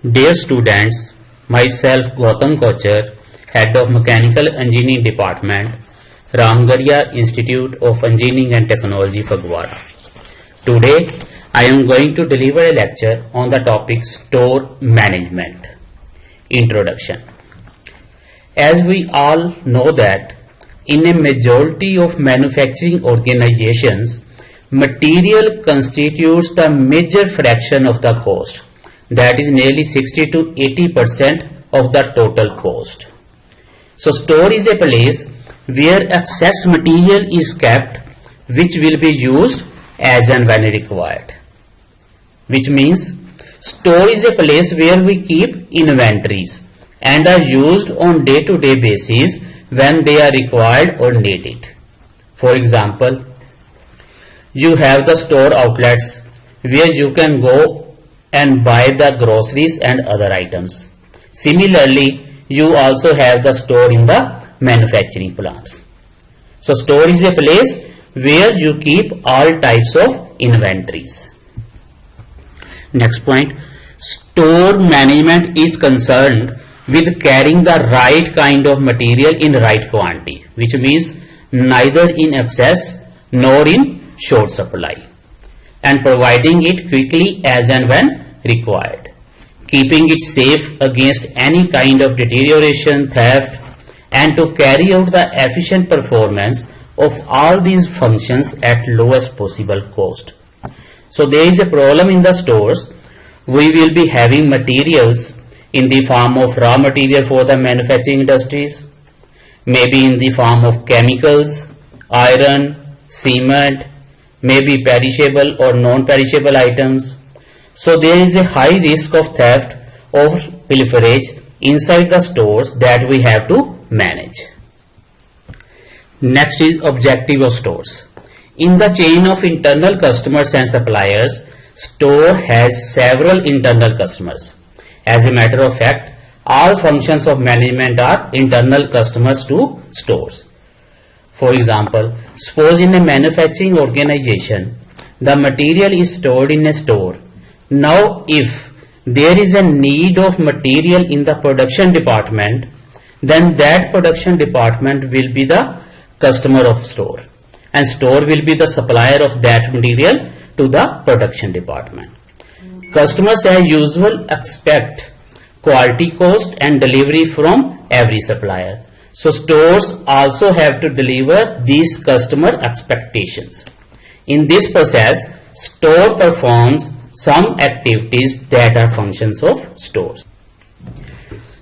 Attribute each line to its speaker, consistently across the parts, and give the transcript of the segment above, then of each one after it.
Speaker 1: Dear students, myself Gautam Kochar, Head of Mechanical Engineering Department, Ramgarhia Institute of Engineering and Technology, Fagwara. Today, I am going to deliver a lecture on the topic Store Management. Introduction. As we all know that in a majority of manufacturing organizations, material constitutes the major fraction of the cost. That is nearly 60 to 80% of the total cost. So store is a place where excess material is kept which will be used as and when required. Which means store is a place where we keep inventories and are used on day-to-day basis when they are required or needed. For example, you have the store outlets where you can go and buy the groceries and other items. Similarly, you also have the store in the manufacturing plants. So store is a place where you keep all types of inventories. Next point, store management is concerned with carrying the right kind of material in right quantity, which means neither in excess nor in short supply, and providing it quickly as and when required, keeping it safe against any kind of deterioration, theft, and to carry out the efficient performance of all these functions at lowest possible cost. So there is a problem in the stores. We will be having materials in the form of raw material for the manufacturing industries, maybe in the form of chemicals, iron, cement, maybe perishable or non-perishable items. So there is a high risk of theft or pilferage inside the stores that we have to manage. Next is objective of stores. In the chain of internal customers and suppliers, store has several internal customers. As a matter of fact, all functions of management are internal customers to stores. For example, suppose in a manufacturing organization, the material is stored in a store. Now, if there is a need of material in the production department, then that production department will be the customer of store, and store will be the supplier of that material to the production department. Customers as usual expect quality, cost, and delivery from every supplier. So stores also have to deliver these customer expectations. In this process, store performs some activities that are functions of stores.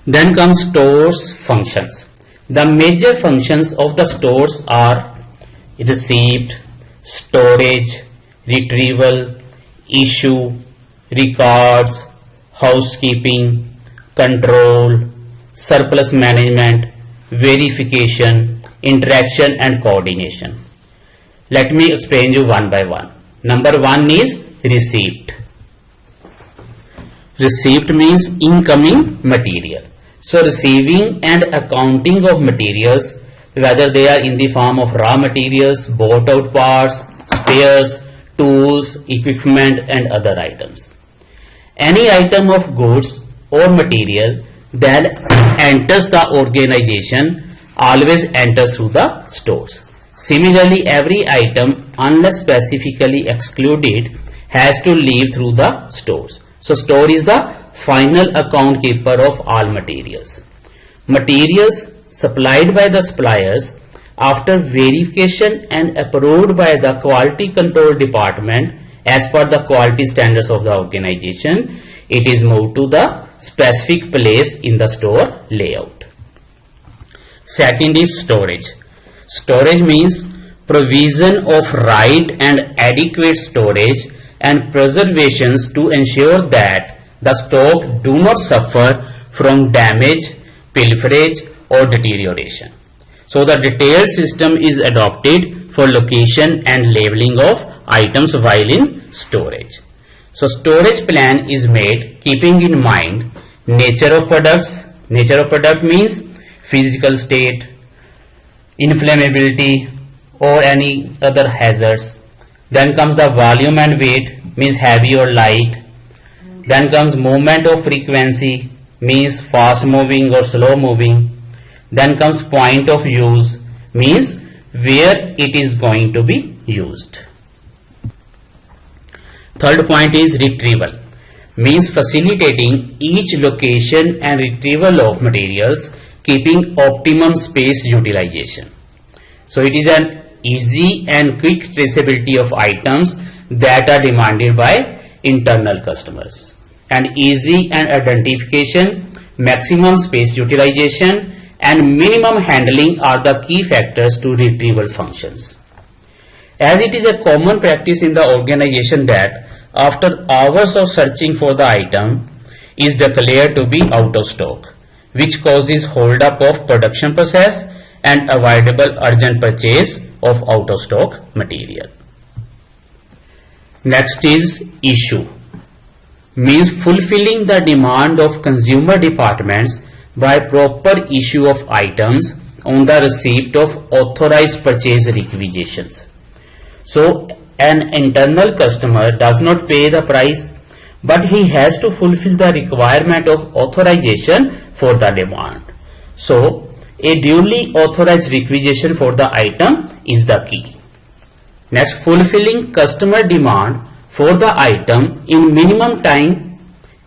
Speaker 1: Then comes stores functions. The major functions of the stores are receipt, storage, retrieval, issue, records, housekeeping, control, surplus management, verification, interaction and coordination. Let me explain you one by one. Number one is receipt. Receipt means incoming material. So receiving and accounting of materials, whether they are in the form of raw materials, bought out parts, spares, tools, equipment and other items. Any item of goods or material that enters the organization always enters through the stores. Similarly, every item, unless specifically excluded, has to leave through the stores. So store is the final account keeper of all materials. Materials supplied by the suppliers after verification and approved by the quality control department as per the quality standards of the organization, it is moved to the specific place in the store layout. Second is storage. Storage means provision of right and adequate storage and preservations to ensure that the stock do not suffer from damage, pilferage or deterioration. So the detailed system is adopted for location and labeling of items while in storage. So storage plan is made keeping in mind nature of products. Nature of product means physical state, inflammability or any other hazards. Then comes the volume and weight, means heavy or light. Then comes movement of frequency, means fast moving or slow moving. Then comes point of use, means where it is going to be used. Third point is retrieval, means facilitating each location and retrieval of materials, keeping optimum space utilization. So it is an easy and quick traceability of items that are demanded by internal customers, and easy and identification, maximum space utilization and minimum handling are the key factors to retrieval functions. As it is a common practice in the organization that after hours of searching for the item is declared to be out of stock, which causes hold up of production process and avoidable urgent purchase of out of stock material. Next is issue, means fulfilling the demand of consumer departments by proper issue of items on the receipt of authorized purchase requisitions. So an internal customer does not pay the price, but he has to fulfill the requirement of authorization for the demand. So a duly authorized requisition for the item is the key. Next, fulfilling customer demand for the item in minimum time,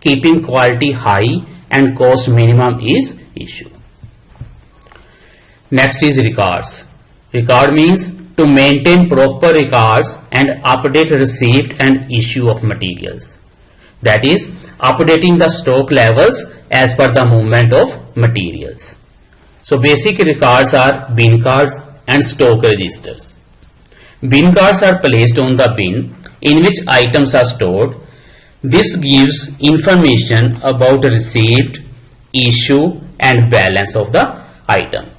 Speaker 1: keeping quality high and cost minimum is issue. Next is records. Record means to maintain proper records and update receipt and issue of materials. That is, updating the stock levels as per the movement of materials. So basic records are bin cards and stock registers. Bin cards are placed on the bin in which items are stored. This gives information about receipt, issue and balance of the item.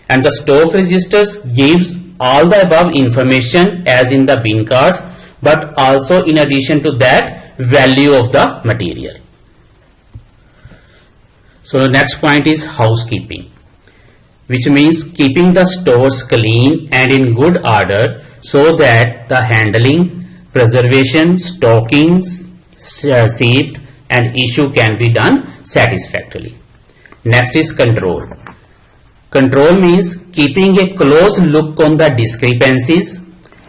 Speaker 1: And the stock registers gives all the above information as in the bin cards, but also in addition to that, value of the material. So the next point is housekeeping, which means keeping the stores clean and in good order so that the handling, preservation, stocking, receipt and issue can be done satisfactorily. Next is control. Control means keeping a close look on the discrepancies,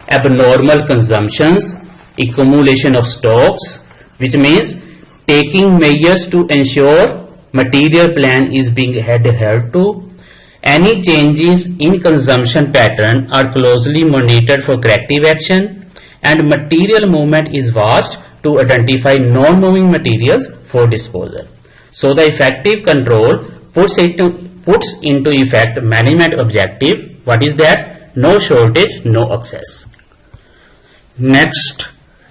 Speaker 1: abnormal consumptions, accumulation of stocks, which means taking measures to ensure material plan is being adhered to. Any changes in consumption pattern are closely monitored for corrective action, and material movement is watched to identify non-moving materials for disposal. So the effective control puts into effect management objective. What is that? No shortage, no excess. Next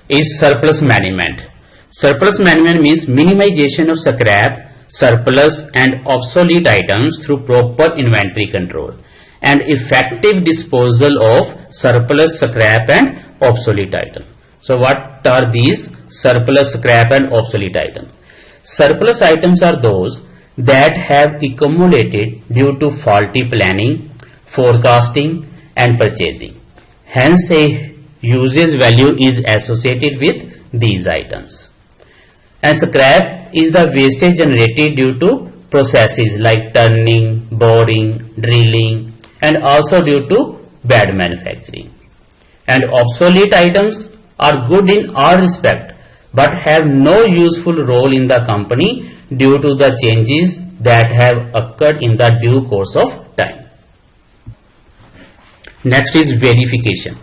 Speaker 1: is surplus management. Surplus management means minimization of scrap, surplus and obsolete items through proper inventory control and effective disposal of surplus, scrap and obsolete items. So what are these surplus, scrap and obsolete items? Surplus items are those that have accumulated due to faulty planning, forecasting and purchasing. Hence a usage value is associated with these items. And scrap is the wastage generated due to processes like turning, boring, drilling and also due to bad manufacturing. And obsolete items are good in all respect but have no useful role in the company due to the changes that have occurred in the due course of time. Next is verification.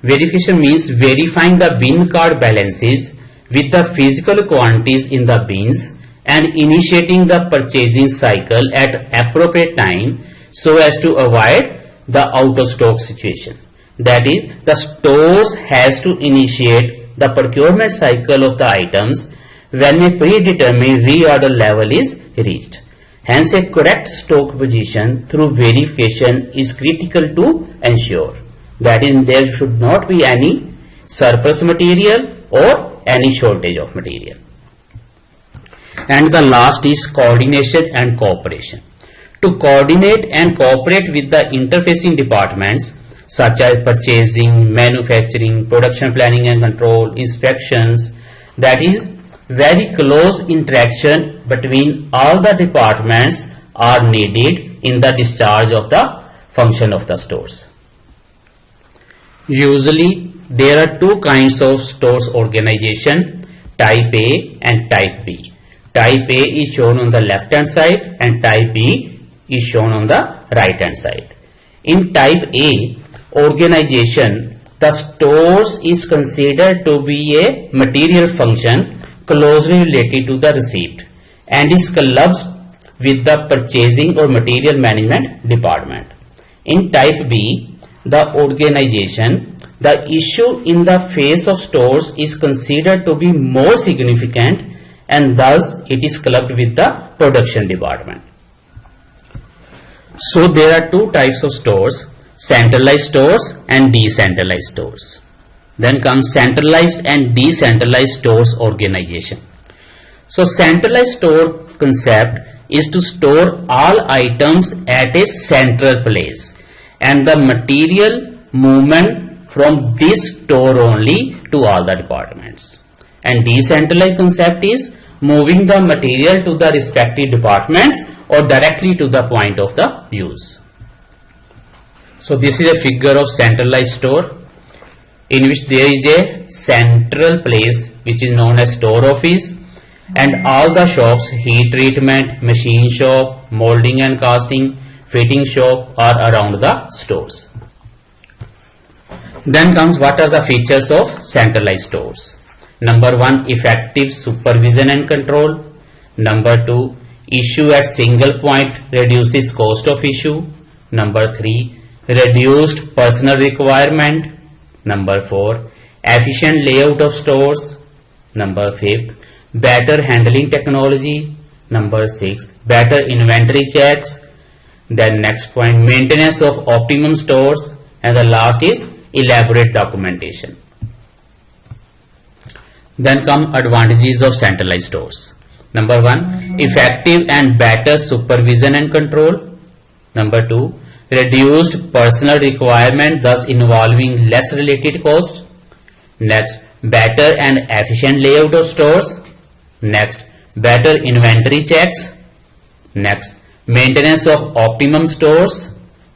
Speaker 1: Verification means verifying the bin card balances with the physical quantities in the bins and initiating the purchasing cycle at appropriate time so as to avoid the out of stock situation. That is, the stores has to initiate the procurement cycle of the items when a predetermined reorder level is reached. Hence, a correct stock position through verification is critical to ensure that is, there should not be any surplus material or any shortage of material. And the last is coordination and cooperation. To coordinate and cooperate with the interfacing departments such as purchasing, manufacturing, production planning and control, inspections, that is, very close interaction between all the departments are needed in the discharge of the function of the stores. Usually there are two kinds of stores organization, type A and type B. Type A is shown on the left hand side and type B is shown on the right hand side. In type A organization, the stores is considered to be a material function closely related to the receipt and is clubbed with the purchasing or material management department. In type B, the organization, the issue in the face of stores is considered to be more significant and thus it is clubbed with the production department. So there are two types of stores, centralized stores and decentralized stores. Then comes centralized and decentralized stores organization. So centralized store concept is to store all items at a central place and the material movement from this store only to all the departments. And decentralized concept is moving the material to the respective departments or directly to the point of the use. So this is a figure of centralized store in which there is a central place which is known as store office and all the shops, heat treatment, machine shop, molding and casting, fitting shop are around the stores. Then comes what are the features of centralized stores. Number 1, effective supervision and control. Number 2, issue at single point reduces cost of issue. Number 3, reduced personal requirement. Number 4, efficient layout of stores. Number 5, better handling technology. Number 6, better inventory checks. Then next point, maintenance of optimum stores. And the last is elaborate documentation. Then come advantages of centralized stores. Number 1, effective and better supervision and control. Number 2, reduced personal requirement, thus involving less related costs. Next, better and efficient layout of stores. Next, better inventory checks. Next, maintenance of optimum stores.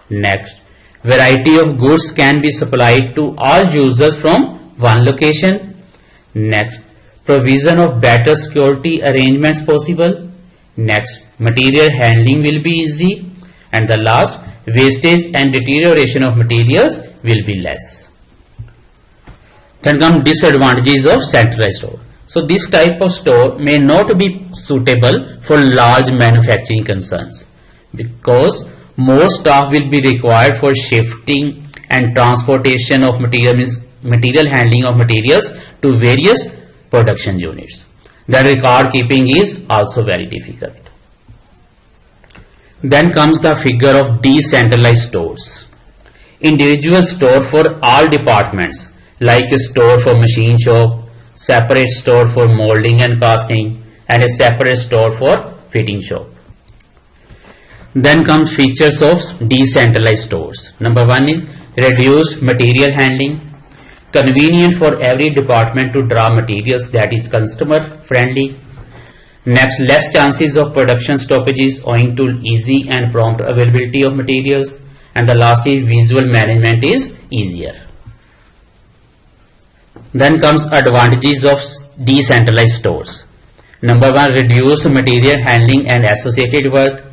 Speaker 1: Next, variety of goods can be supplied to all users from one location. Next, provision of better security arrangements possible. Next, material handling will be easy. And the last, wastage and deterioration of materials will be less. Then come disadvantages of centralized store. So this type of store may not be suitable for large manufacturing concerns because more staff will be required for shifting and transportation of material handling of materials to various production units. The record keeping is also very difficult. Then comes the figure of decentralized stores. Individual store for all departments, like a store for machine shop, separate store for molding and casting, and a separate store for fitting shop. Then comes features of decentralized stores. Number 1 is reduced material handling, convenient for every department to draw materials, that is customer friendly. Next, less chances of production stoppages owing to easy and prompt availability of materials. And the last is visual management is easier. Then comes advantages of decentralized stores. Number 1, reduced material handling and associated work,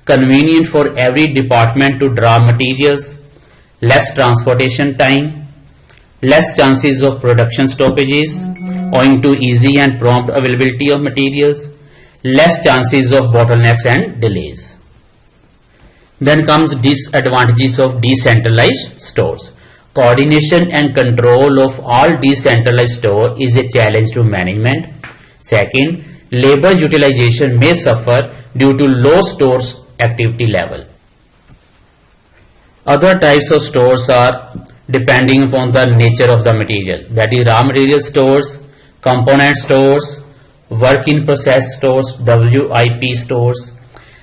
Speaker 1: convenient for every department to draw materials, less transportation time, less chances of production stoppages owing to easy and prompt availability of materials, less chances of bottlenecks and delays. Then comes disadvantages of decentralized stores. Coordination and control of all decentralized stores is a challenge to management. Second, labor utilization may suffer due to low stores activity level. Other types of stores are depending upon the nature of the material, that is raw material stores, component stores, work in process stores, WIP stores,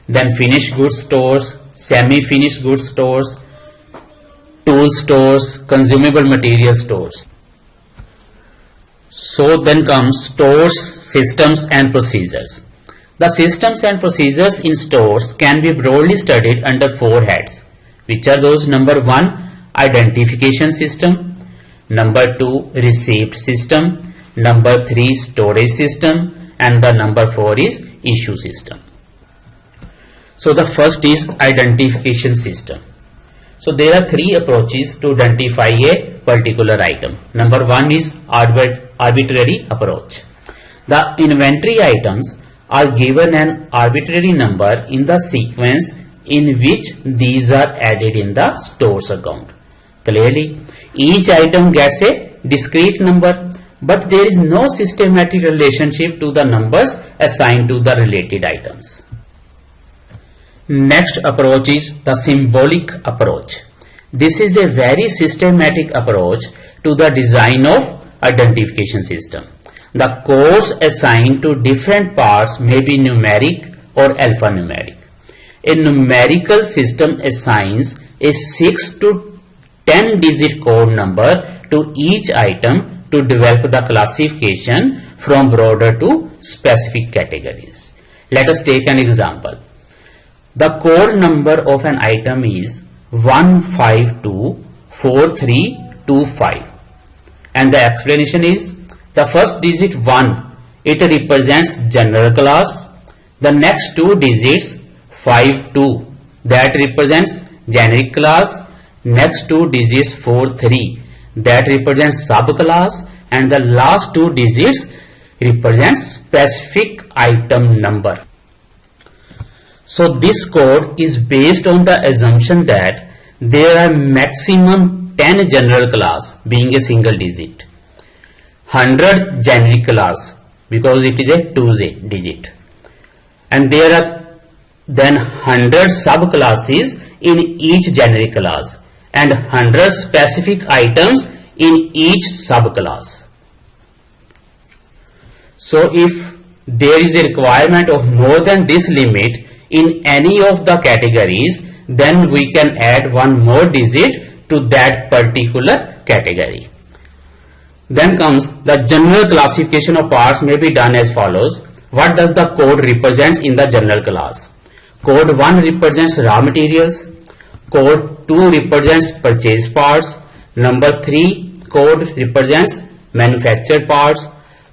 Speaker 1: then finished goods stores, semi-finished goods stores, tool stores, consumable material stores. So then comes stores, systems and procedures. The systems and procedures in stores can be broadly studied under four heads, which are those: number 1, identification system; number 2, receipt system; number 3, storage system; and the number 4 is issue system. So the first is identification system. So there are three approaches to identify a particular item. Number 1 is arbitrary approach. The inventory items are given an arbitrary number in the sequence in which these are added in the stores account. Clearly, each item gets a discrete number, but there is no systematic relationship to the numbers assigned to the related items. Next approach is the symbolic approach. This is a very systematic approach to the design of identification system. The codes assigned to different parts may be numeric or alphanumeric. A numerical system assigns a 6 to 10 digit code number to each item to develop the classification from broader to specific categories. Let us take an example. The code number of an item is 1524325, and the explanation is: the first digit 1, it represents general class; the next two digits 52, that represents generic class; next two digits 43, that represents subclass; and the last two digits represents specific item number. So this code is based on the assumption that there are maximum 10 general class being a single digit, 100 generic class because it is a 2 digit, and there are then 100 subclasses in each generic class and 100 specific items in each subclass. So if there is a requirement of more than this limit in any of the categories, then we can add one more digit to that particular category. Then comes the general classification of parts may be done as follows. What does the code represents in the general class? Code 1 represents raw materials. Code 2 represents purchase parts. Number 3 code represents manufactured parts.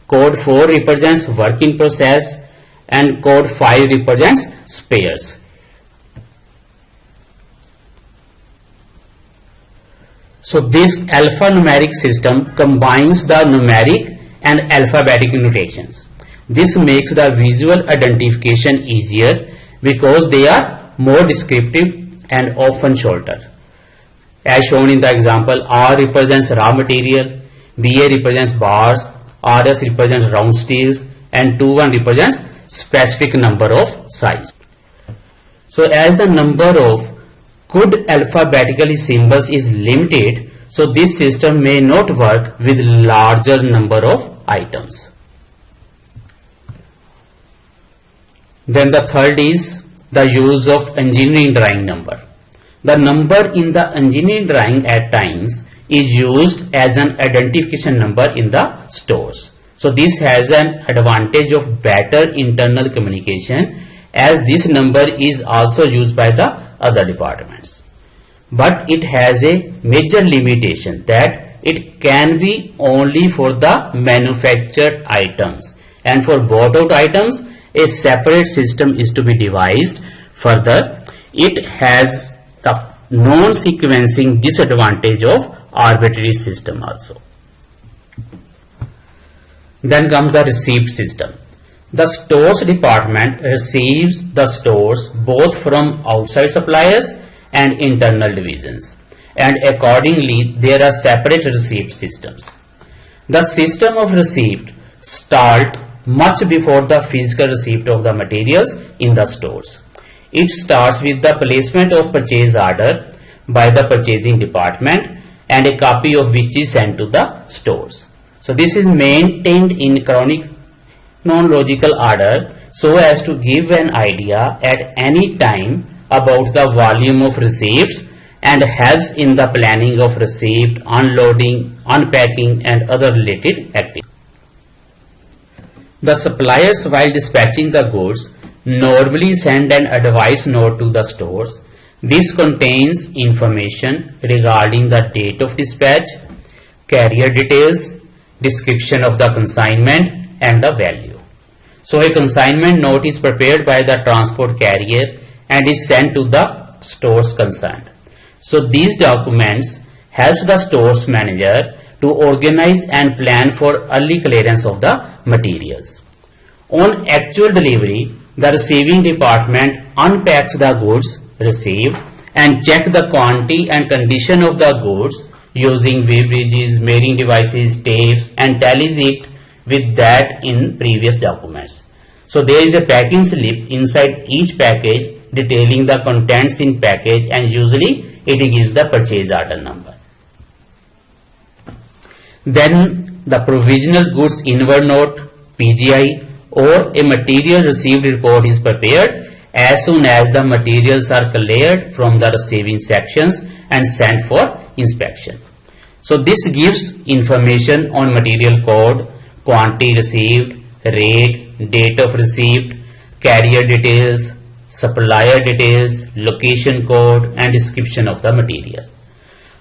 Speaker 1: Code 4 represents work in process, and code 5 represents spares. So this alphanumeric system combines the numeric and alphabetic notations. This makes the visual identification easier because they are more descriptive and often shorter. As shown in the example, R represents raw material, BA represents bars, RS represents round steels, and 21 represents specific number of size. So as the number of good alphabetically symbols is limited, so this system may not work with larger number of items. Then the third is the use of engineering drawing number. The number in the engineering drawing at times is used as an identification number in the stores. So this has an advantage of better internal communication, as this number is also used by the other departments. But it has a major limitation that it can be only for the manufactured items, and for bought out items a separate system is to be devised. Further, it has the non-sequencing disadvantage of arbitrary system also. Then comes the receipt system. The stores department receives the stores both from outside suppliers and internal divisions, and accordingly there are separate receipt systems. The system of receipt starts much before the physical receipt of the materials in the stores. It starts with the placement of purchase order by the purchasing department, and a copy of which is sent to the stores. So this is maintained in chronological order so as to give an idea at any time about the volume of receipts, and helps in the planning of receipt, unloading, unpacking and other related activities. The suppliers, while dispatching the goods, normally send an advice note to the stores. This contains information regarding the date of dispatch, carrier details, description of the consignment, and the value. So a consignment note is prepared by the transport carrier and is sent to the stores concerned. So these documents helps the stores manager to organize and plan for early clearance of the materials. On actual delivery, the receiving department unpacks the goods received and check the quantity and condition of the goods using weigh bridges, measuring devices, tapes, and tallies it with that in previous documents. So there is a packing slip inside each package detailing the contents in package, and usually it gives the purchase order number. Then the provisional goods inward note (PGI) or a material received report is prepared as soon as the materials are cleared from the receiving sections and sent for inspection. So this gives information on material code, quantity received, rate, date of receipt, carrier details, supplier details, location code, and description of the material.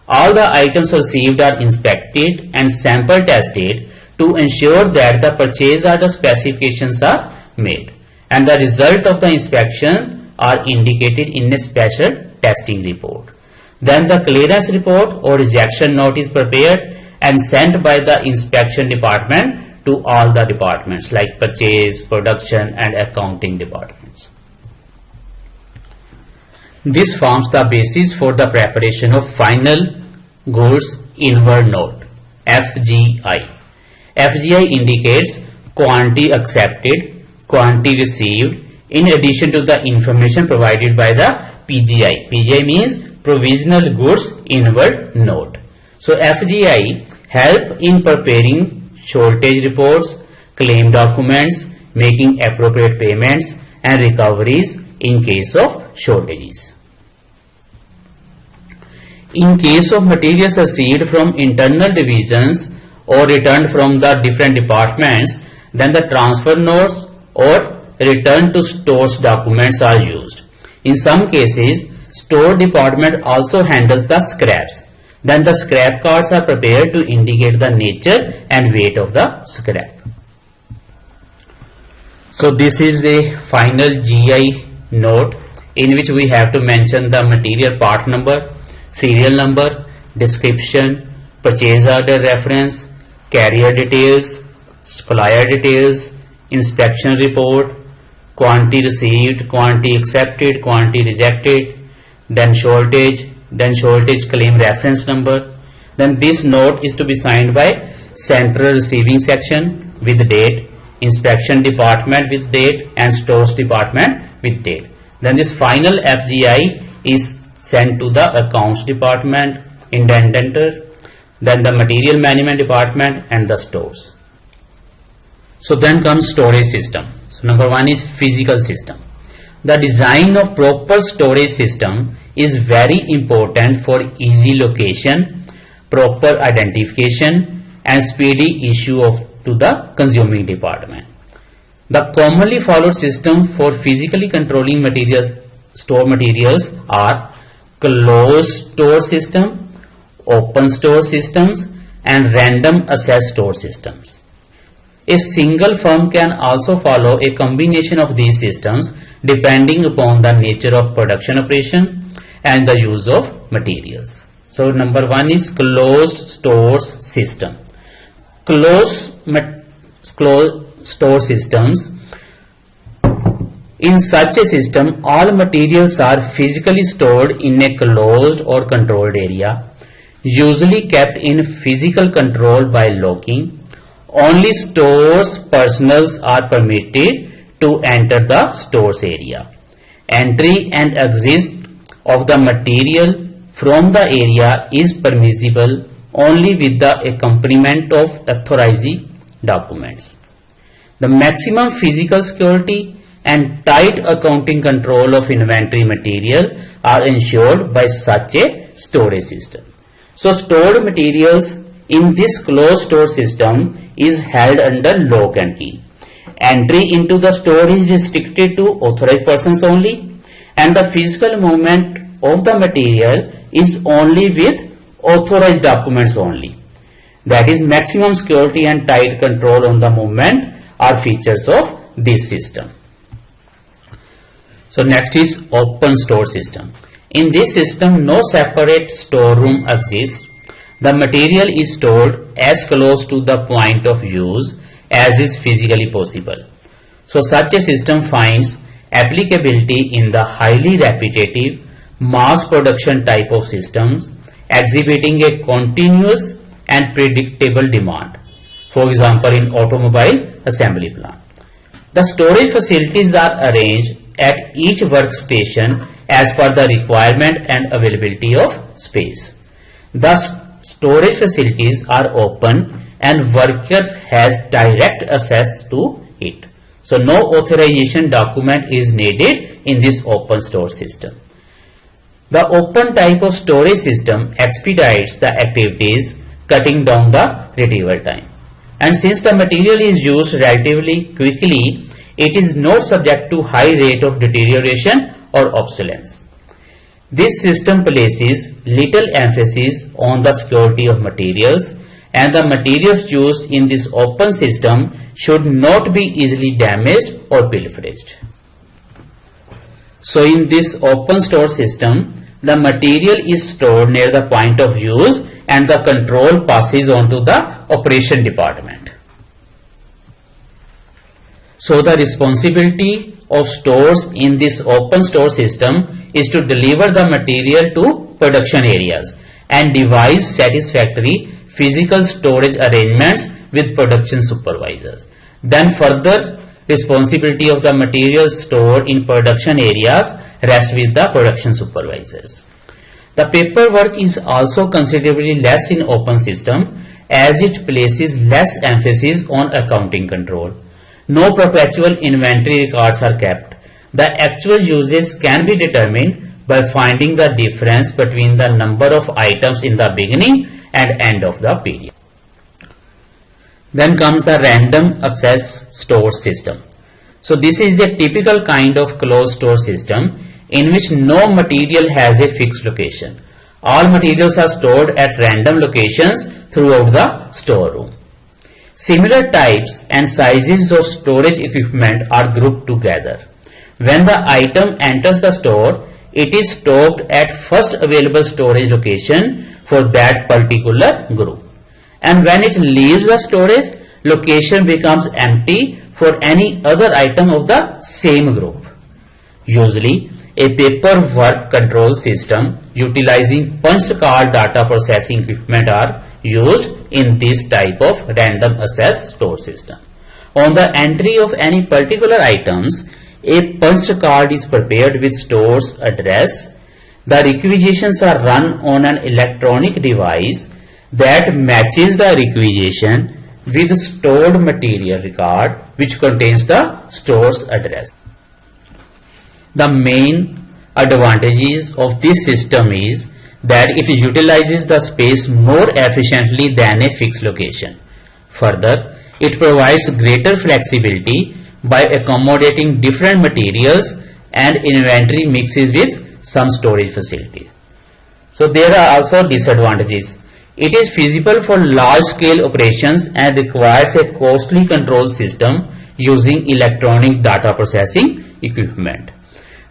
Speaker 1: All the items received are inspected and sample tested to ensure that the purchase order specifications are made, and the result of the inspection are indicated in a special testing report. Then the clearance report or rejection note is prepared and sent by the inspection department to all the departments like purchase, production, and accounting departments. This forms the basis for the preparation of final goods inward note (FGI). FGI indicates quantity accepted, quantity received, in addition to the information provided by the PGI. PGI means provisional goods inward note. So FGI help in preparing shortage reports, claim documents, making appropriate payments, and recoveries in case of shortages. In case of materials received from internal divisions or returned from the different departments, then the transfer notes or return to stores documents are used. In some cases, store department also handles the scraps. Then the scrap cards are prepared to indicate the nature and weight of the scrap. So this is the final GI note in which we have to mention the material part number, serial number, description, purchase order reference, carrier details, supplier details, inspection report, quantity received, quantity accepted, quantity rejected, then shortage claim reference number. Then this note is to be signed by central receiving section with date, inspection department with date, and stores department with date. Then this final FGI is sent to the accounts department, indentator, then the material management department, and the stores. So then comes storage system. So number one is physical system. The design of proper storage system is very important for easy location, proper identification, and speedy issue to the consuming department. The commonly followed system for physically controlling store materials are closed store system, open store systems, and random access store systems. A single firm can also follow a combination of these systems depending upon the nature of production operation and the use of materials. So number one is closed stores system. Closed store systems. In such a system, all materials are physically stored in a closed or controlled area, usually kept in physical control by locking. Only stores personnel are permitted to enter the stores area. Entry and exit of the material from the area is permissible only with the accompaniment of authorizing documents. The maximum physical security and tight accounting control of inventory material are ensured by such a storage system. So stored materials in this closed store system is held under lock and key. entry into the store is restricted to authorized persons only, and the physical movement of the material is only with authorized documents only. That is, maximum security and tight control on the movement are features of this system. So next is open store system. In this system, no separate storeroom exists. The material is stored as close to the point of use as is physically possible. So such a system finds applicability in the highly repetitive mass production type of systems exhibiting a continuous and predictable demand. For example, in automobile assembly plant. The storage facilities are arranged at each workstation as per the requirement and availability of space. The storage facilities are open and worker has direct access to it. So no authorization document is needed in this open store system. The open type of storage system expedites the activities, cutting down the retrieval time. And since the material is used relatively quickly, it is not subject to high rate of deterioration or obsolescence. This system places little emphasis on the security of materials, and the materials used in this open system should not be easily damaged or pilfered. So in this open store system, the material is stored near the point of use and the control passes on to the operation department. So the responsibility of stores in this open store system is to deliver the material to production areas and devise satisfactory physical storage arrangements with production supervisors. Then further responsibility of the materials stored in production areas rests with the production supervisors. The paperwork is also considerably less in open system as it places less emphasis on accounting control. No perpetual inventory records are kept. The actual uses can be determined by finding the difference between the number of items in the beginning and end of the period. Then comes the random access store system. So this is a typical kind of closed store system in which no material has a fixed location. All materials are stored at random locations throughout the storeroom. Similar types and sizes of storage equipment are grouped together. When the item enters the store, it is stored at first available storage location for that particular group. And when it leaves the storage, location becomes empty for any other item of the same group. Usually, a paperwork control system utilizing punched card data processing equipment are used in this type of random access store system. On the entry of any particular items, a punched card is prepared with store's address. The requisitions are run on an electronic device that matches the requisition with stored material record which contains the store's address. The main advantages of this system is that it utilizes the space more efficiently than a fixed location. Further, it provides greater flexibility by accommodating different materials and inventory mixes with some storage facility. So there are also disadvantages. It is feasible for large-scale operations and requires a costly control system using electronic data processing equipment.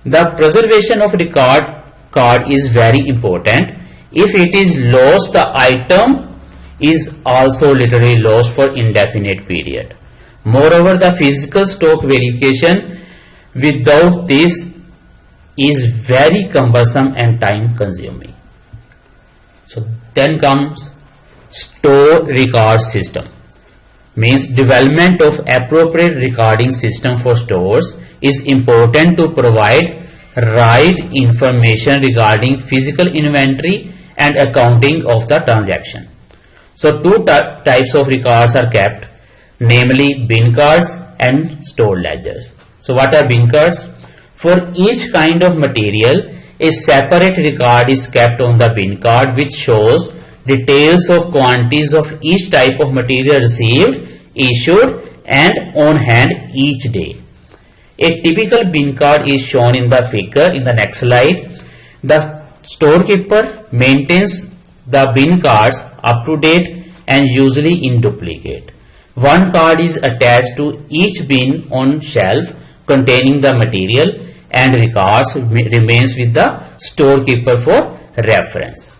Speaker 1: The preservation of record card is very important. If it is lost, the item is also literally lost for indefinite period. Moreover, the physical stock verification without this is very cumbersome and time consuming. So then comes store record system. Means development of appropriate recording system for stores is important to provide right information regarding physical inventory and accounting of the transaction. So two types of records are kept, namely bin cards and store ledgers. So what are bin cards? For each kind of material, a separate record is kept on the bin card which shows details of quantities of each type of material received, issued and on hand each day. A typical bin card is shown in the figure in the next slide. The storekeeper maintains the bin cards up to date and usually in duplicate. One card is attached to each bin on shelf containing the material and records remains with the storekeeper for reference.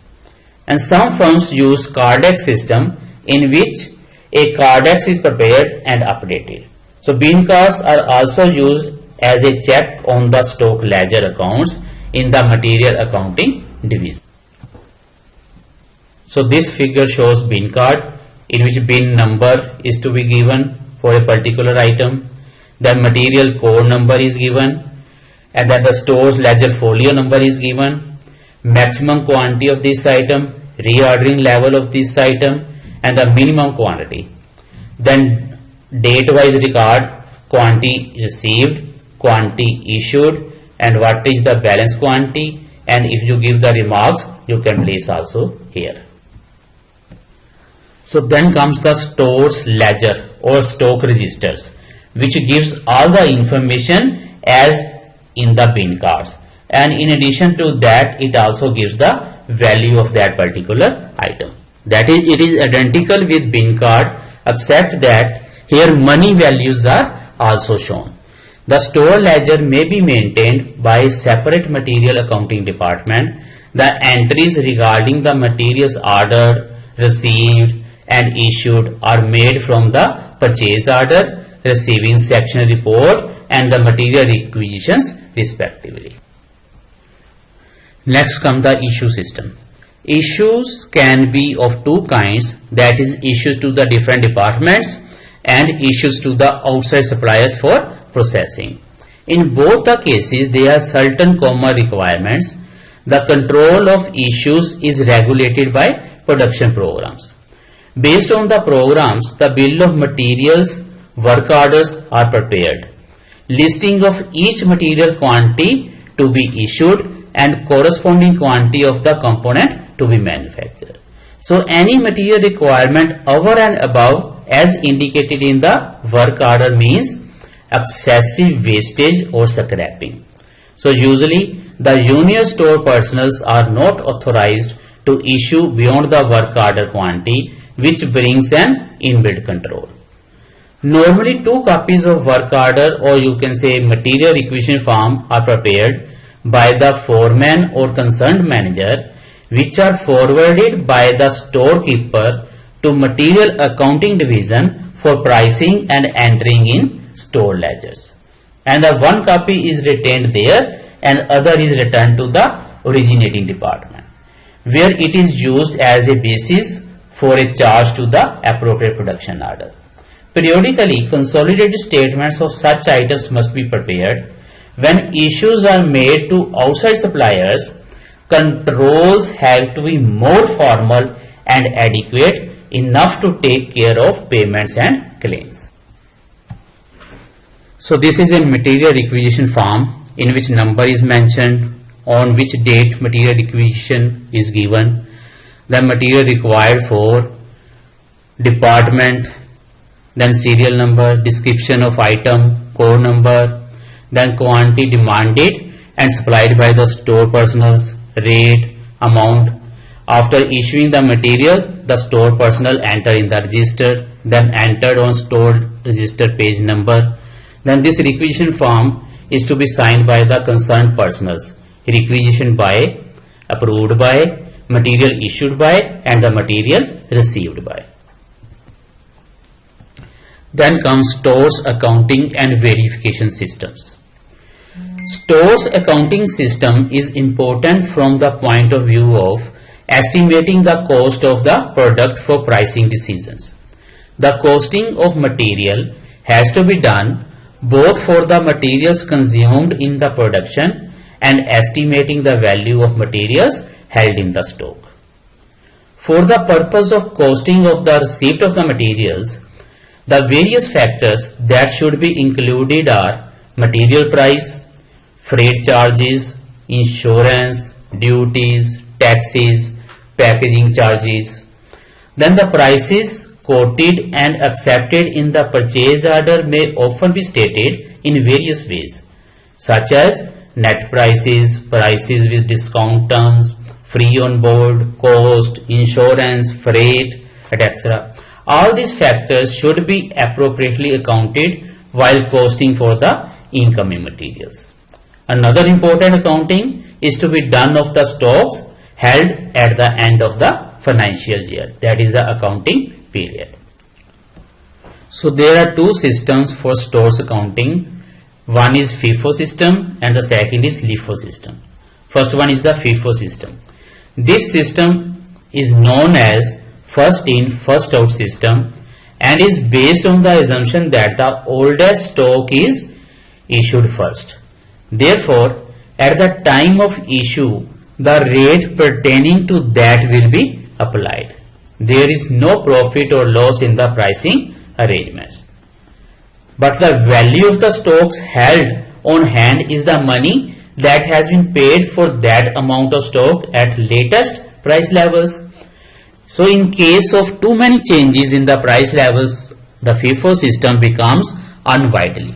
Speaker 1: And some firms use Cardex system in which a Cardex is prepared and updated. So bin cards are also used as a check on the stock ledger accounts in the material accounting division. So this figure shows bin card in which bin number is to be given for a particular item, then material code number is given, and then the store's ledger folio number is given, maximum quantity of this item, reordering level of this item, and the minimum quantity. Then date wise record, quantity received, quantity issued, and what is the balance quantity, and if you give the remarks you can place also here. So then comes the store's ledger or stock registers, which gives all the information as in the bin cards, and in addition to that it also gives the value of that particular item. That is, it is identical with bin card except that here money values are also shown. The store ledger may be maintained by a separate material accounting department. The entries regarding the materials ordered, received and issued are made from the purchase order, receiving section report and the material requisitions respectively. Next comes the issue system. Issues can be of two kinds, that is issues to the different departments and issues to the outside suppliers for processing. In both the cases there are certain common requirements. The control of issues is regulated by production programs. Based on the programs, the bill of materials work orders are prepared. Listing of each material quantity to be issued and corresponding quantity of the component to be manufactured. So any material requirement over and above as indicated in the work order means excessive wastage or scrapping. So usually the junior store personnel are not authorized to issue beyond the work order quantity, which brings an inbuilt control. Normally 2 copies of work order or you can say material requisition form are prepared by the foreman or concerned manager, which are forwarded by the storekeeper to material accounting division for pricing and entering in store ledgers. And the 1 copy is retained there and other is returned to the originating department, where it is used as a basis for a charge to the appropriate production order. Periodically, consolidated statements of such items must be prepared. When issues are made to outside suppliers, controls have to be more formal and adequate enough to take care of payments and claims. So this is a material requisition form in which number is mentioned, on which date material requisition is given, the material required for, department, then serial number, description of item, code number, then quantity demanded and supplied by the store personnel, rate, amount. After issuing the material, the store personnel enter in the register, then entered on store register page number. Then this requisition form is to be signed by the concerned personnel, requisition by, approved by, material issued by and the material received by. Then comes stores accounting and verification systems. Stores accounting system is important from the point of view of estimating the cost of the product for pricing decisions. The costing of material has to be done both for the materials consumed in the production and estimating the value of materials held in the stock. For the purpose of costing of the receipt of the materials, the various factors that should be included are material price, freight charges, insurance, duties, taxes, packaging charges. Then the prices quoted and accepted in the purchase order may often be stated in various ways, such as net prices, prices with discount terms, free on board, cost, insurance, freight, etc. All these factors should be appropriately accounted while costing for the incoming materials. Another important accounting is to be done of the stocks held at the end of the financial year, that is the accounting period. So there are two systems for stores accounting. One is FIFO system and the second is LIFO system. First one is the FIFO system. This system is known as first in first out system and is based on the assumption that the oldest stock is issued first. Therefore, at the time of issue, the rate pertaining to that will be applied. There is no profit or loss in the pricing arrangements. But the value of the stocks held on hand is the money that has been paid for that amount of stock at latest price levels. So in case of too many changes in the price levels, the FIFO system becomes unwieldy.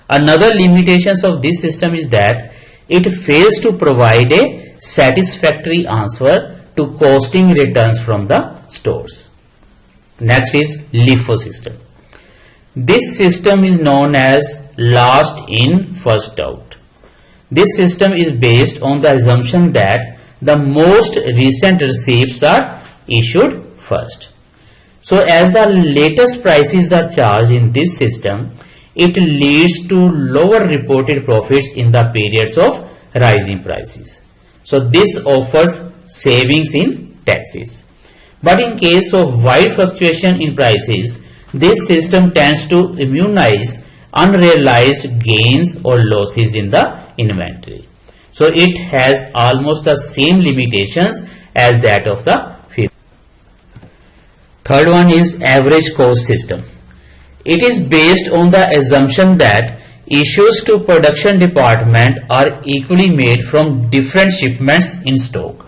Speaker 1: Another limitations of this system is that it fails to provide a satisfactory answer to costing returns from the stores. Next is LIFO system. This system is known as last in first out. This system is based on the assumption that the most recent receipts are issued first. So as the latest prices are charged in this system, it leads to lower reported profits in the periods of rising prices. So this offers savings in taxes. But in case of wide fluctuation in prices, this system tends to immunize unrealized gains or losses in the inventory. So it has almost the same limitations as that of the FIFO. Third one is average cost system. It is based on the assumption that issues to production department are equally made from different shipments in stock.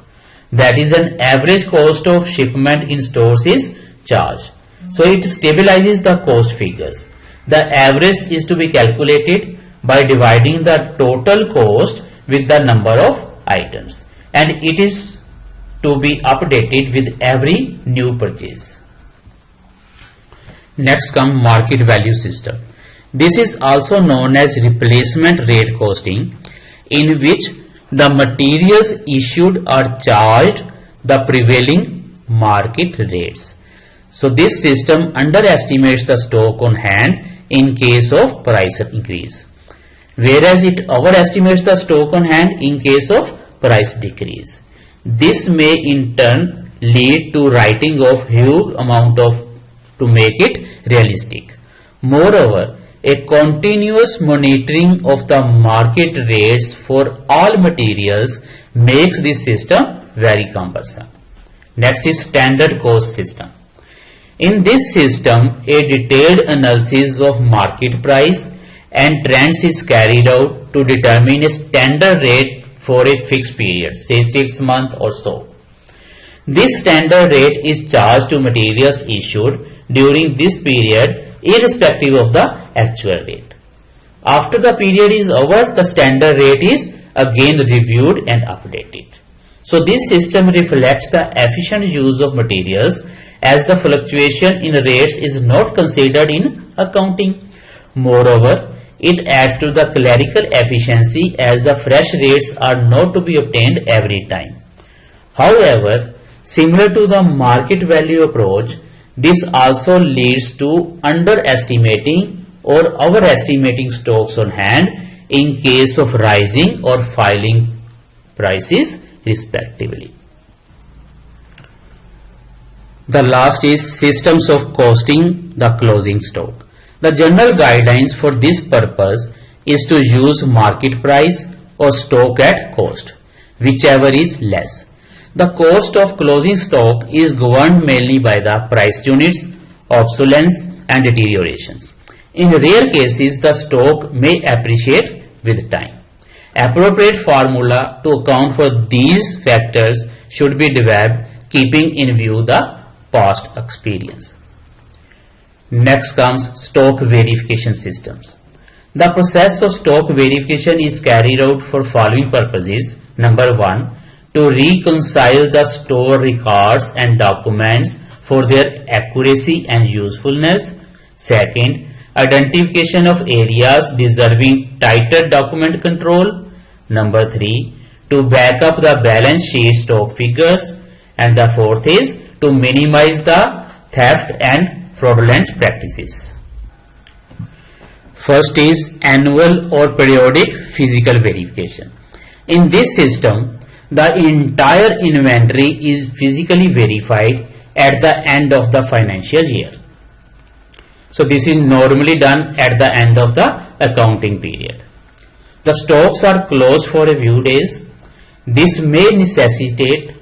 Speaker 1: That is, an average cost of shipment in stores is charged. So it stabilizes the cost figures. The average is to be calculated by dividing the total cost with the number of items, and it is to be updated with every new purchase. Next comes market value system. This is also known as replacement rate costing, in which the materials issued are charged the prevailing market rates. So this system underestimates the stock on hand in case of price increase, whereas it overestimates the stock on hand in case of price decrease. This may in turn lead to writing of huge amount to make it realistic. Moreover, a continuous monitoring of the market rates for all materials makes this system very cumbersome. Next is standard cost system. In this system, a detailed analysis of market price and trends is carried out to determine a standard rate for a fixed period, say 6 months or so. This standard rate is charged to materials issued during this period irrespective of the actual rate. After the period is over, the standard rate is again reviewed and updated. So this system reflects the efficient use of materials, as the fluctuation in rates is not considered in accounting. Moreover, it adds to the clerical efficiency, as the fresh rates are not to be obtained every time. However, similar to the market value approach, this also leads to underestimating or overestimating stocks on hand in case of rising or falling prices respectively. The last is systems of costing the closing stock. The general guidelines for this purpose is to use market price or stock at cost, whichever is less. The cost of closing stock is governed mainly by the price units, obsolescence and deteriorations. In rare cases, the stock may appreciate with time. Appropriate formula to account for these factors should be developed, keeping in view the past experience. Next comes stock verification systems. The process of stock verification is carried out for following purposes. Number 1, to reconcile the store records and documents for their accuracy and usefulness. Second, identification of areas deserving tighter document control. Number 3, to back up the balance sheet stock figures. And the fourth is to minimize the theft and fraudulent practices. First is annual or periodic physical verification. In this system, the entire inventory is physically verified at the end of the financial year. So this is normally done at the end of the accounting period. The stocks are closed for a few days. This may necessitate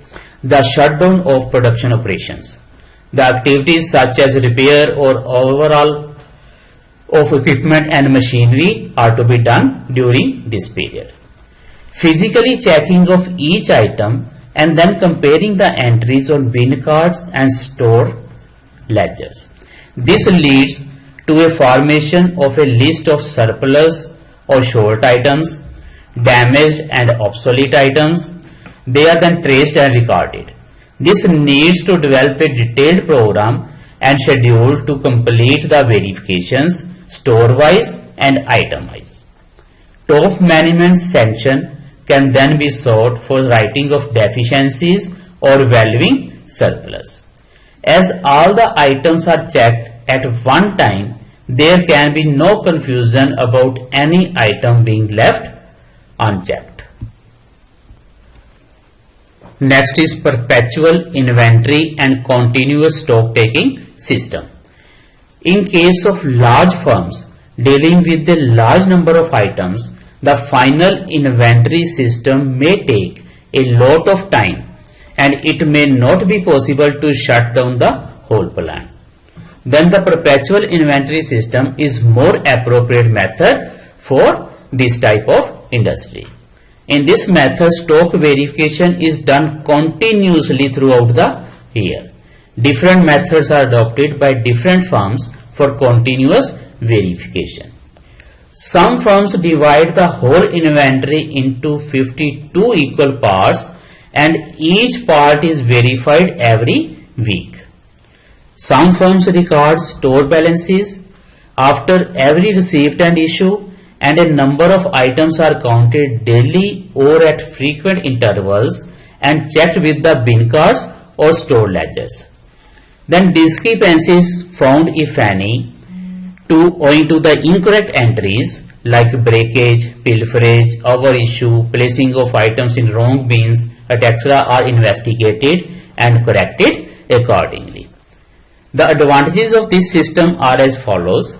Speaker 1: the shutdown of production operations. The activities such as repair or overhaul of equipment and machinery are to be done during this period. Physically checking of each item and then comparing the entries on bin cards and store ledgers. This leads to a formation of a list of surplus or short items, damaged and obsolete items. They are then traced and recorded. This needs to develop a detailed program and schedule to complete the verifications store-wise and item-wise. Top management sanction can then be sought for writing of deficiencies or valuing surplus. As all the items are checked at one time, there can be no confusion about any item being left unchecked. Next is perpetual inventory and continuous stock taking system. In case of large firms dealing with a large number of items, the final inventory system may take a lot of time and it may not be possible to shut down the whole plant. Then the perpetual inventory system is more appropriate method for this type of industry. In this method, stock verification is done continuously throughout the year. Different methods are adopted by different firms for continuous verification. Some firms divide the whole inventory into 52 equal parts and each part is verified every week. Some firms record store balances after every receipt and issue, and a number of items are counted daily or at frequent intervals and checked with the bin cards or store ledgers. Then discrepancies found, if any, owing to the incorrect entries like breakage, pilferage, overissue, placing of items in wrong bins, etc. are investigated and corrected accordingly. The advantages of this system are as follows.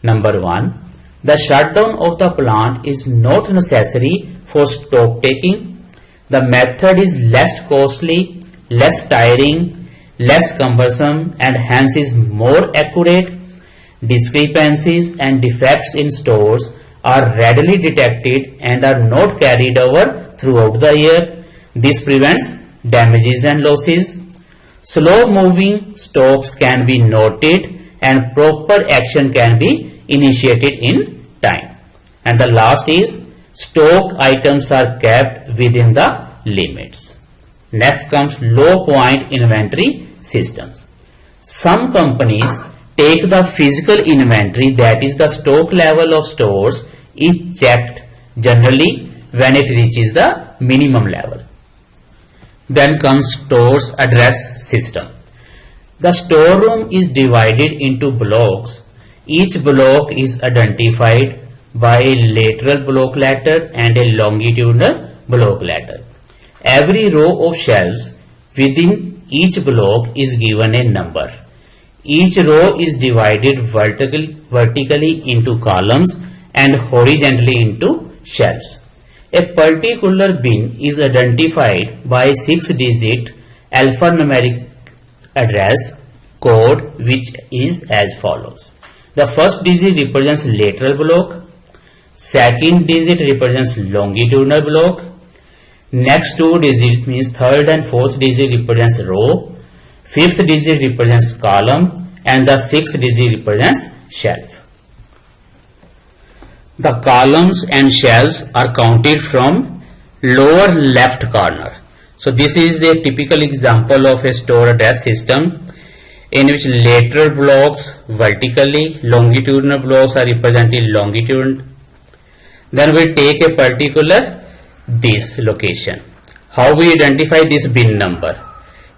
Speaker 1: Number 1. The shutdown of the plant is not necessary for stock taking. The method is less costly, less tiring, less cumbersome and hence is more accurate. Discrepancies and defects in stores are readily detected and are not carried over throughout the year. This prevents damages and losses. Slow moving stocks can be noted and proper action can be initiated in time. And the last is stock items are kept within the limits. Next comes low point inventory systems. Some companies take the physical inventory, that is the stock level of stores is checked generally when it reaches the minimum level. Then comes stores address system. The storeroom is divided into blocks. Each block is identified by a lateral block letter and a longitudinal block letter. Every row of shelves within each block is given a number. Each row is divided vertically into columns and horizontally into shelves. A particular bin is identified by 6-digit alphanumeric address code, which is as follows. The first digit represents lateral block, second digit represents longitudinal block, next 2 digits means third and fourth digit represents row, fifth digit represents column, and the sixth digit represents shelf. The columns and shelves are counted from lower left corner. So this is a typical example of a store address system in which lateral blocks vertically, longitudinal blocks are represented longitude. Then we take a particular this location. How we identify this bin number?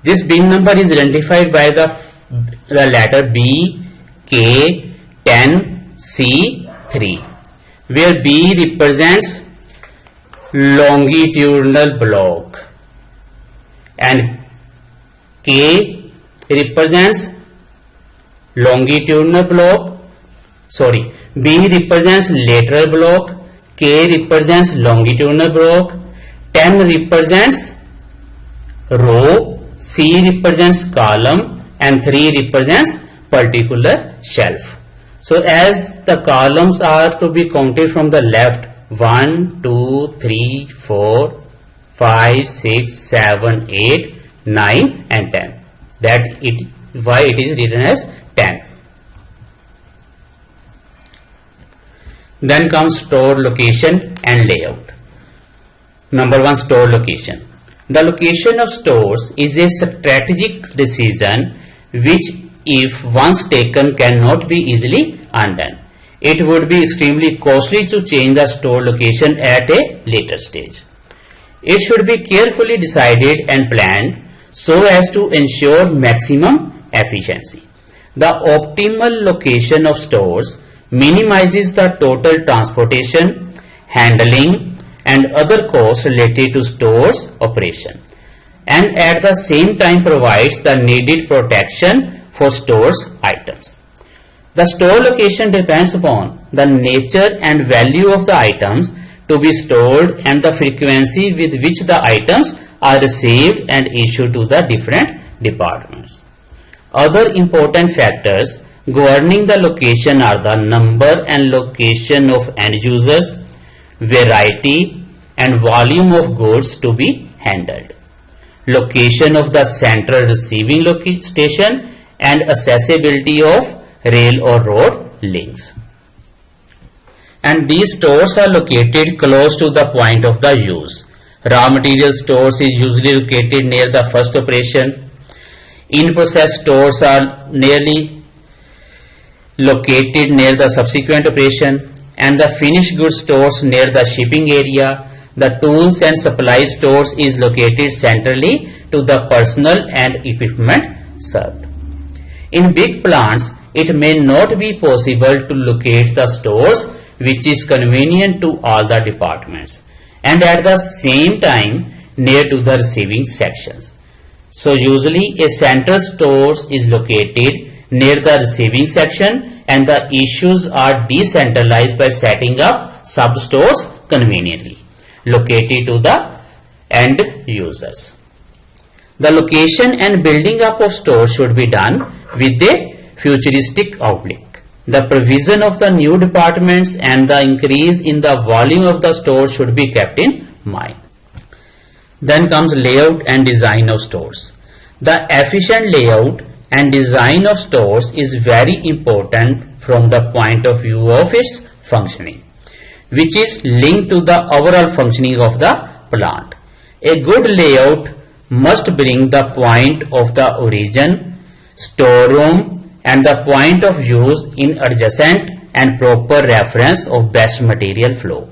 Speaker 1: This bin number is identified by the letter B, K, 10, C, 3, where B represents longitudinal block and K represents longitudinal block, B represents lateral block, K represents longitudinal block, 10 represents row, C represents column, and 3 represents particular shelf. So as the columns are to be counted from the left, 1, 2, 3, 4, 5, 6, 7, 8, 9 and 10. That it why it is written as 10. Then comes store location and layout. Number 1, store location. The location of stores is a strategic decision which, if once taken, cannot be easily undone. It would be extremely costly to change the store location at a later stage. It should be carefully decided and planned so as to ensure maximum efficiency. The optimal location of stores minimizes the total transportation, handling, and other costs related to stores operation, and at the same time provides the needed protection for stores items. The store location depends upon the nature and value of the items to be stored and the frequency with which the items are received and issued to the different departments. Other important factors governing the location are the number and location of end users, variety and volume of goods to be handled, location of the central receiving station, and accessibility of rail or road links. And these stores are located close to the point of the use. Raw material stores is usually located near the first operation. In-process stores are nearly located near the subsequent operation, and the finished goods stores near the shipping area. The tools and supply stores is located centrally to the personnel and equipment served. In big plants, it may not be possible to locate the stores which is convenient to all the departments and at the same time near to the receiving sections. So usually a central store is located near the receiving section and the issues are decentralized by setting up sub-stores conveniently located to the end users. The location and building up of stores should be done with a futuristic outlook. The provision of the new departments and the increase in the volume of the stores should be kept in mind. Then comes layout and design of stores. The efficient layout and design of stores is very important from the point of view of its functioning, which is linked to the overall functioning of the plant. A good layout must bring the point of the origin, storeroom, and the point of use in adjacent and proper reference of best material flow.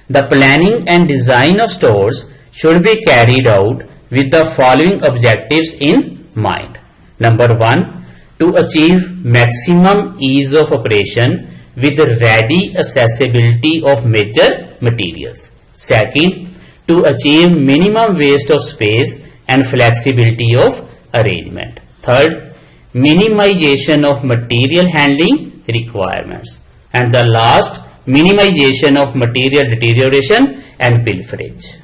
Speaker 1: The planning and design of stores should be carried out with the following objectives in mind. Number 1, to achieve maximum ease of operation with ready accessibility of major materials. Second, to achieve minimum waste of space and flexibility of arrangement. Third, minimization of material handling requirements. And the last, minimization of material deterioration and pilferage.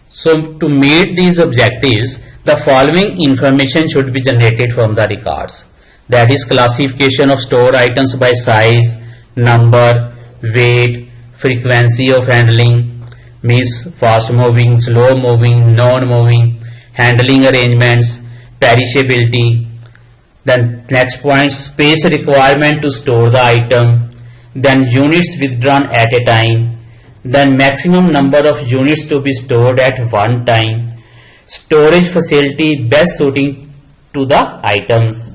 Speaker 1: So to meet these objectives, the following information should be generated from the records. That is classification of store items by size, number, weight, frequency of handling, means fast moving, slow moving, non moving, handling arrangements, perishability, Then next point, space requirement to store the item. Then units withdrawn at a time. Then maximum number of units to be stored at one time. Storage facility best suiting to the items.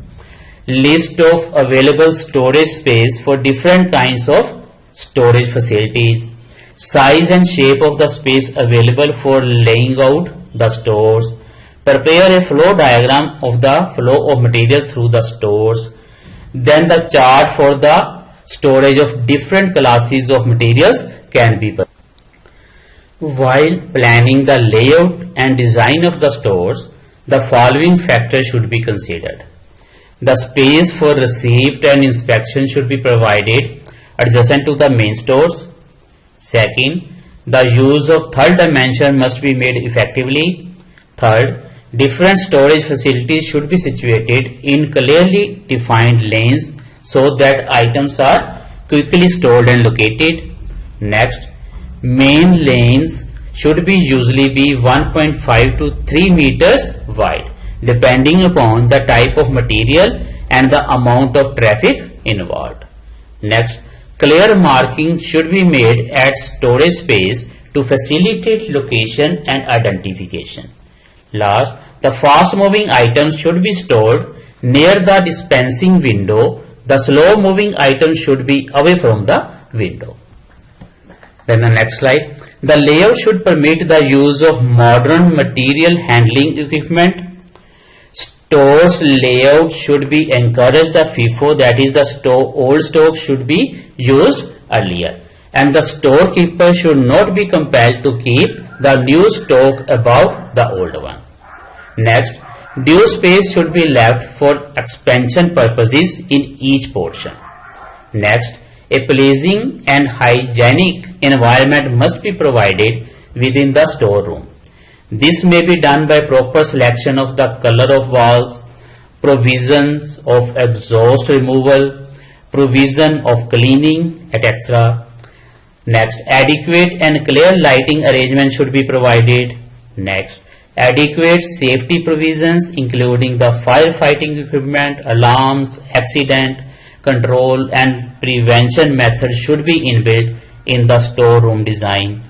Speaker 1: List of available storage space for different kinds of storage facilities. Size and shape of the space available for laying out the stores. Prepare a flow diagram of the flow of materials through the stores. Then the chart for the storage of different classes of materials can be prepared. While planning the layout and design of the stores, the following factors should be considered. The space for receipt and inspection should be provided adjacent to the main stores. Second, the use of third dimension must be made effectively. Third, different storage facilities should be situated in clearly defined lanes so that items are quickly stored and located. Next, main lanes should be usually be 1.5 to 3 meters wide, depending upon the type of material and the amount of traffic involved. Next, clear marking should be made at storage space to facilitate location and identification. Last, the fast moving items should be stored near the dispensing window. The slow moving items should be away from the window. Then the next slide. The layout should permit the use of modern material handling equipment. Stores layout should be encouraged. The FIFO, that is the old stock, should be used earlier, and the storekeeper should not be compelled to keep the new stock above the old one. Next, due space should be left for expansion purposes in each portion. Next, a pleasing and hygienic environment must be provided within the storeroom. This may be done by proper selection of the color of walls, provisions of exhaust removal, provision of cleaning, etc. Next, adequate and clear lighting arrangement should be provided. Next, adequate safety provisions including the firefighting equipment, alarms, accident control and prevention methods should be inbuilt in the storeroom design.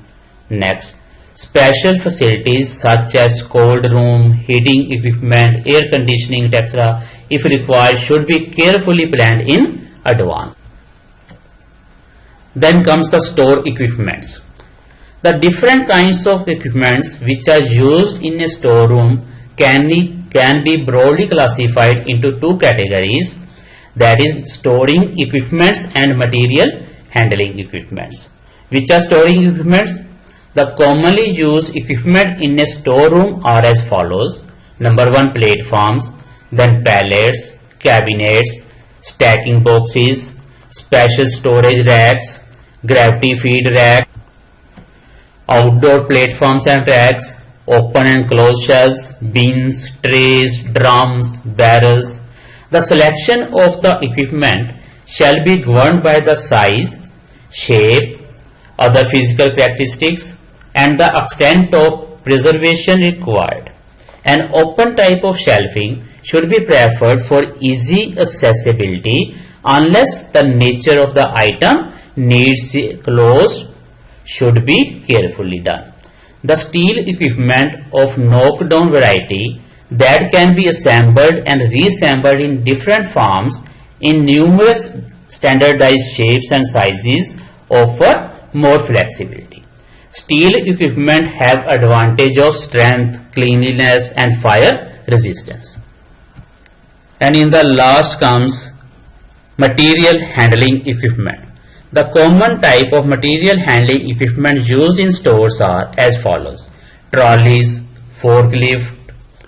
Speaker 1: Next, special facilities such as cold room, heating equipment, air conditioning, etc. if required should be carefully planned in advance. Then comes the store equipments. The different kinds of equipments which are used in a storeroom can be broadly classified into two categories, that is storing equipments and material handling equipments. Which are storing equipments? The commonly used equipment in a storeroom are as follows. Number 1, platforms, then pallets, cabinets, stacking boxes, special storage racks, gravity feed rack, outdoor platforms and racks, open and closed shelves, bins, trays, drums, barrels. The selection of the equipment shall be governed by the size, shape, other physical characteristics, and the extent of preservation required. An open type of shelving should be preferred for easy accessibility unless the nature of the item needs closed should be carefully done. The steel equipment of knockdown variety that can be assembled and reassembled in different forms in numerous standardized shapes and sizes offer more flexibility. Steel equipment have advantage of strength, cleanliness and fire resistance. And in the last comes material handling equipment. The common type of material handling equipment used in stores are as follows: trolleys, forklift,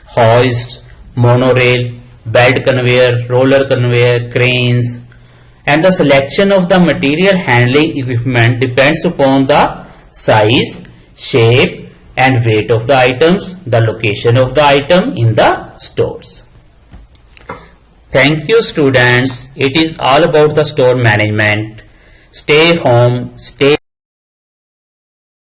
Speaker 1: hoist, monorail, belt conveyor, roller conveyor, cranes. And the selection of the material handling equipment depends upon the size, shape and weight of the items, the location of the item in the stores. Thank you students. It is all about the store management. Stay home, stay